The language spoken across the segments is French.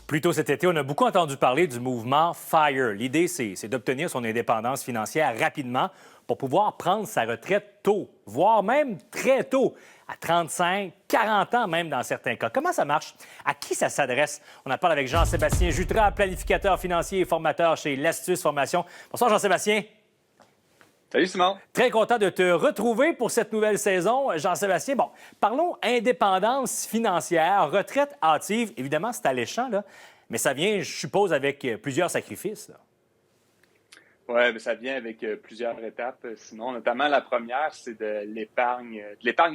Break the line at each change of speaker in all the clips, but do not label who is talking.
Plus tôt cet été, on a beaucoup entendu parler du mouvement FIRE. L'idée, c'est d'obtenir son indépendance financière rapidement pour pouvoir prendre sa retraite tôt, voire même très tôt, à 35, 40 ans même dans certains cas. Comment ça marche? À qui ça s'adresse? On en parle avec Jean-Sébastien Jutras, planificateur financier et formateur chez l'Astuce Formation. Bonsoir Jean-Sébastien.
Salut Simon.
Très content de te retrouver pour cette nouvelle saison. Jean-Sébastien, bon, parlons indépendance financière, retraite hâtive. Évidemment, c'est alléchant, là, mais ça vient, je suppose, avec plusieurs sacrifices.
Oui, mais ça vient avec plusieurs étapes, sinon. Notamment, la première, c'est de l'épargne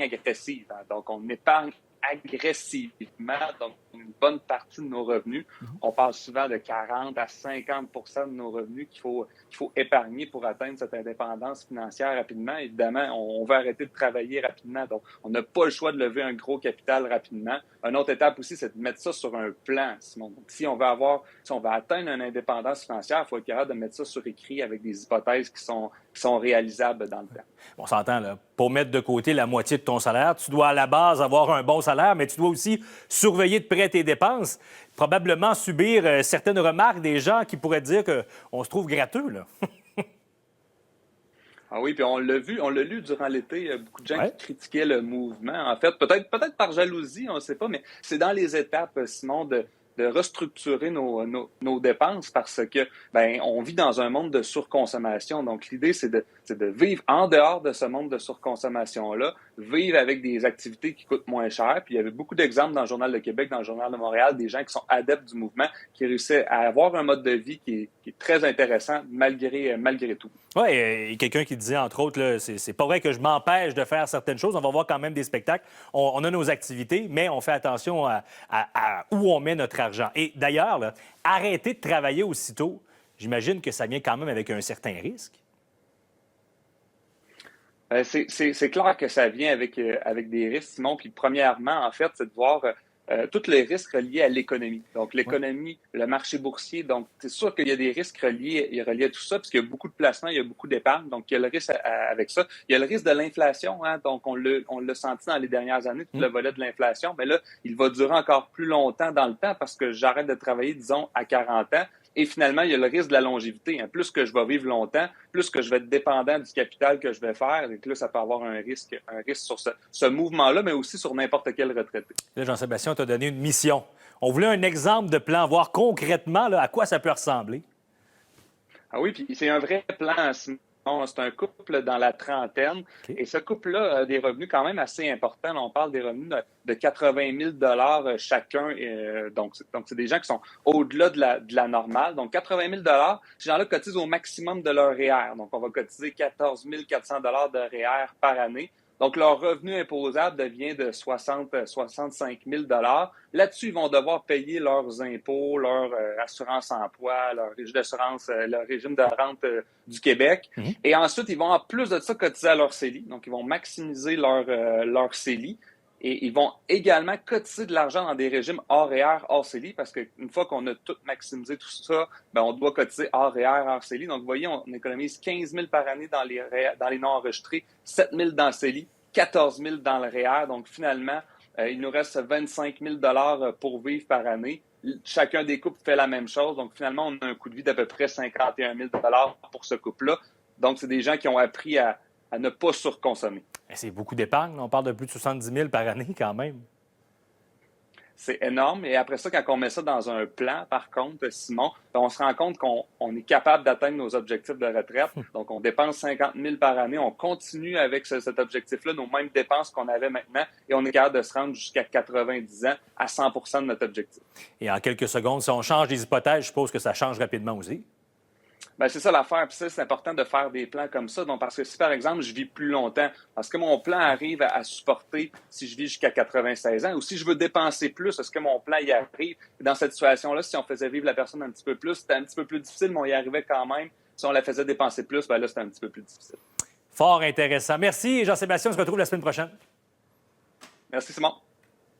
agressive. Hein. Donc, on épargne agressivement, donc une bonne partie de nos revenus. On parle souvent de 40 à 50 de nos revenus qu'il faut épargner pour atteindre cette indépendance financière rapidement. Évidemment, on veut arrêter de travailler rapidement, donc on n'a pas le choix de lever un gros capital rapidement. Une autre étape aussi, c'est de mettre ça sur un plan, Simon. Donc, si on veut atteindre une indépendance financière, il faut être capable de mettre ça sur écrit avec des hypothèses qui sont réalisables dans le temps.
On s'entend, là. Pour mettre de côté la moitié de ton salaire, tu dois à la base avoir un bon salaire, mais tu dois aussi surveiller de près tes dépenses. Probablement subir certaines remarques des gens qui pourraient dire qu'on se trouve gratteux, là.
Ah oui, puis on l'a lu durant l'été, il y a beaucoup de gens qui critiquaient le mouvement. En fait, peut-être par jalousie, on ne sait pas, mais c'est dans les étapes, Simon, de restructurer nos dépenses parce que on vit dans un monde de surconsommation. Donc, l'idée, c'est de vivre en dehors de ce monde de surconsommation-là, vivre avec des activités qui coûtent moins cher. Puis, il y avait beaucoup d'exemples dans le Journal de Québec, dans le Journal de Montréal, des gens qui sont adeptes du mouvement, qui réussissent à avoir un mode de vie qui est très intéressant malgré tout.
Oui, et quelqu'un qui disait, entre autres, là, c'est pas vrai que je m'empêche de faire certaines choses. On va voir quand même des spectacles. On a nos activités, mais on fait attention à où on met notre argent. Et d'ailleurs, là, arrêter de travailler aussitôt, j'imagine que ça vient quand même avec un certain risque.
C'est clair que ça vient avec des risques, Simon. Puis premièrement, en fait, c'est de voir tous les risques reliés à l'économie. Donc, l'économie, le marché boursier. Donc, c'est sûr qu'il y a des risques reliés à tout ça, parce qu'il y a beaucoup de placements, il y a beaucoup d'épargne. Donc, il y a le risque avec ça. Il y a le risque de l'inflation. Hein? Donc, on l'a senti dans les dernières années, tout le volet de l'inflation. Mais là, il va durer encore plus longtemps dans le temps parce que j'arrête de travailler, disons, à 40 ans. Et finalement, il y a le risque de la longévité. Hein. Plus que je vais vivre longtemps, plus que je vais être dépendant du capital que je vais faire. Et que là, ça peut avoir un risque sur ce mouvement-là, mais aussi sur n'importe quel retraité.
Là, Jean-Sébastien, on t'a donné une mission. On voulait un exemple de plan, voir concrètement là, à quoi ça peut ressembler.
Ah oui, puis c'est un vrai plan. C'est un couple dans la trentaine. Okay. Et ce couple-là a des revenus quand même assez importants. Là, on parle des revenus de 80 000 chacun. Donc, c'est des gens qui sont au-delà de la normale. Donc, 80 000 ces gens-là cotisent au maximum de leur REER. Donc, on va cotiser 14 400 de REER par année. Donc, leur revenu imposable devient de 65 000 Là-dessus, ils vont devoir payer leurs impôts, leur assurance emploi, leur régime d'assurance, leur régime de rente du Québec. Mm-hmm. Et ensuite, ils vont en plus de ça cotiser à leur CELI. Donc, ils vont maximiser leur CELI. Et ils vont également cotiser de l'argent dans des régimes hors REER, hors CELI, parce qu'une fois qu'on a tout maximisé tout ça, on doit cotiser hors REER, hors CELI. Donc, vous voyez, on économise 15 000 par année dans les non enregistrés, 7 000 dans le CELI, 14 000 dans le REER. Donc, finalement, il nous reste 25 000 pour vivre par année. Chacun des couples fait la même chose. Donc, finalement, on a un coût de vie d'à peu près 51 000 pour ce couple-là. Donc, c'est des gens qui ont appris à ne pas surconsommer.
C'est beaucoup d'épargne. On parle de plus de 70 000 par année quand même.
C'est énorme. Et après ça, quand on met ça dans un plan, par contre, Simon, on se rend compte qu'on est capable d'atteindre nos objectifs de retraite. Donc, on dépense 50 000 par année. On continue avec cet objectif-là, nos mêmes dépenses qu'on avait maintenant. Et on est capable de se rendre jusqu'à 90 ans à 100 de notre objectif.
Et en quelques secondes, si on change les hypothèses, je suppose que ça change rapidement aussi.
C'est ça l'affaire. Puis ça, c'est important de faire des plans comme ça. Donc, parce que si, par exemple, je vis plus longtemps, est-ce que mon plan arrive à supporter si je vis jusqu'à 96 ans? Ou si je veux dépenser plus, est-ce que mon plan y arrive? Et dans cette situation-là, si on faisait vivre la personne un petit peu plus, c'était un petit peu plus difficile, mais on y arrivait quand même. Si on la faisait dépenser plus, là, c'était un petit peu plus difficile.
Fort intéressant. Merci, Jean-Sébastien. On se retrouve la semaine prochaine.
Merci, Simon.